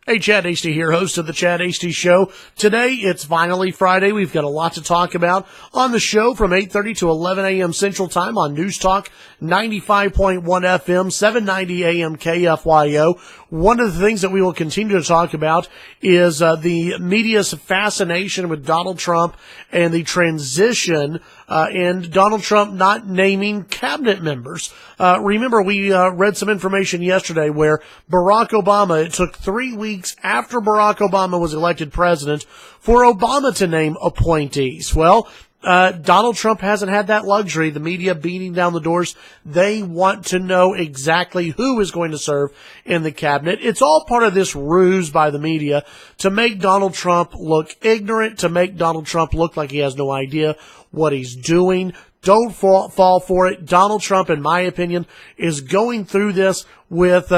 Hey, Chad Hasty here, host of the Chad Hasty Show. Today, it's finally Friday. We've got a lot to talk about on the show from 8:30 to 11 a.m. Central Time on NewsTalk 95.1 FM, 790 AM KFYO. One of the things that we will continue to talk about is the media's fascination with Donald Trump and the transition and Donald Trump not naming cabinet members. Remember, we read some information yesterday where Barack Obama, it took 3 weeks after Barack Obama was elected president for Obama to name appointees. Well, Donald Trump hasn't had that luxury. The media beating down the doors. They want to know exactly who is going to serve in the cabinet. It's all part of this ruse by the media to make Donald Trump look ignorant, to make Donald Trump look like he has no idea what he's doing. Don't fall for it. Donald Trump, in my opinion, is going through this with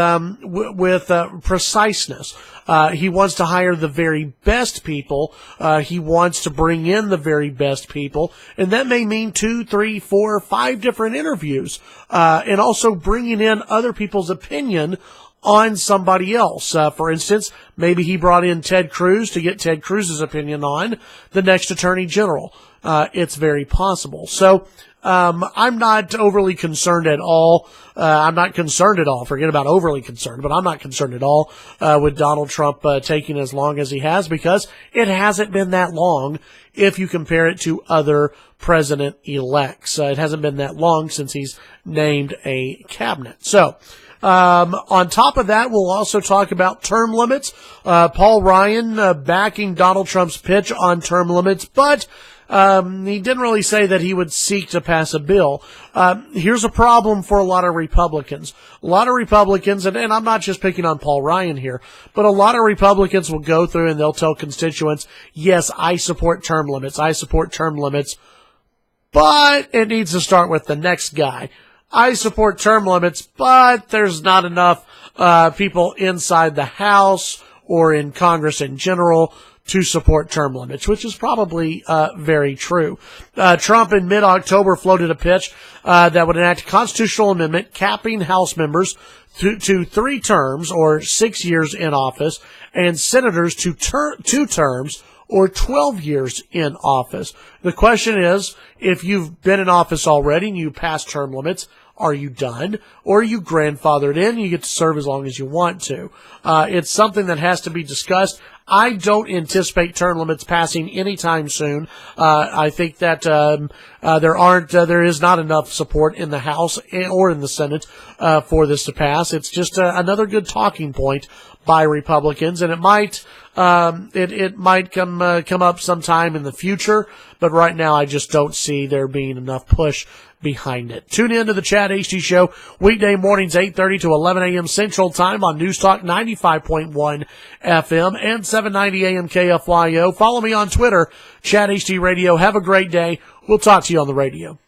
preciseness. He wants to hire the very best people. He wants to bring in the very best people. And that may mean 2, 3, 4, 5 different interviews. And also bringing in other people's opinion on somebody else. For instance, maybe he brought in Ted Cruz to get Ted Cruz's opinion on the next attorney general. It's very possible. So, I'm not overly concerned at all. I'm not concerned at all. Forget about overly concerned, but I'm not concerned at all, with Donald Trump, taking as long as he has, because it hasn't been that long if you compare it to other president-elects. It hasn't been that long since he's named a cabinet. So, on top of that, we'll also talk about term limits. Paul Ryan, backing Donald Trump's pitch on term limits, but he didn't really say that he would seek to pass a bill. Here's a problem for a lot of Republicans. A lot of Republicans, and I'm not just picking on Paul Ryan here, but a lot of Republicans will go through and they'll tell constituents, yes, I support term limits. I support term limits, but it needs to start with the next guy. I support term limits, but there's not enough people inside the House or in Congress in general to support term limits, which is probably very true. Trump in mid-October floated a pitch that would enact a constitutional amendment capping House members to 3 terms or 6 years in office, and senators to 2 terms or 12 years in office. The question is, if you've been in office already and you passed term limits, are you done? Or are you grandfathered in? You get to serve as long as you want to. It's something that has to be discussed. I don't anticipate term limits passing anytime soon. I think that there is not enough support in the House or in the Senate for this to pass. It's just another good talking point by Republicans, and it might come up sometime in the future. But right now, I just don't see there being enough push behind it. Tune in to the Chad Hasty Show weekday mornings 8:30 to 11 a.m. Central Time on NewsTalk 95.1 FM and 790 AM KFYO. Follow me on Twitter, Chad Hasty Radio. Have a great day. We'll talk to you on the radio.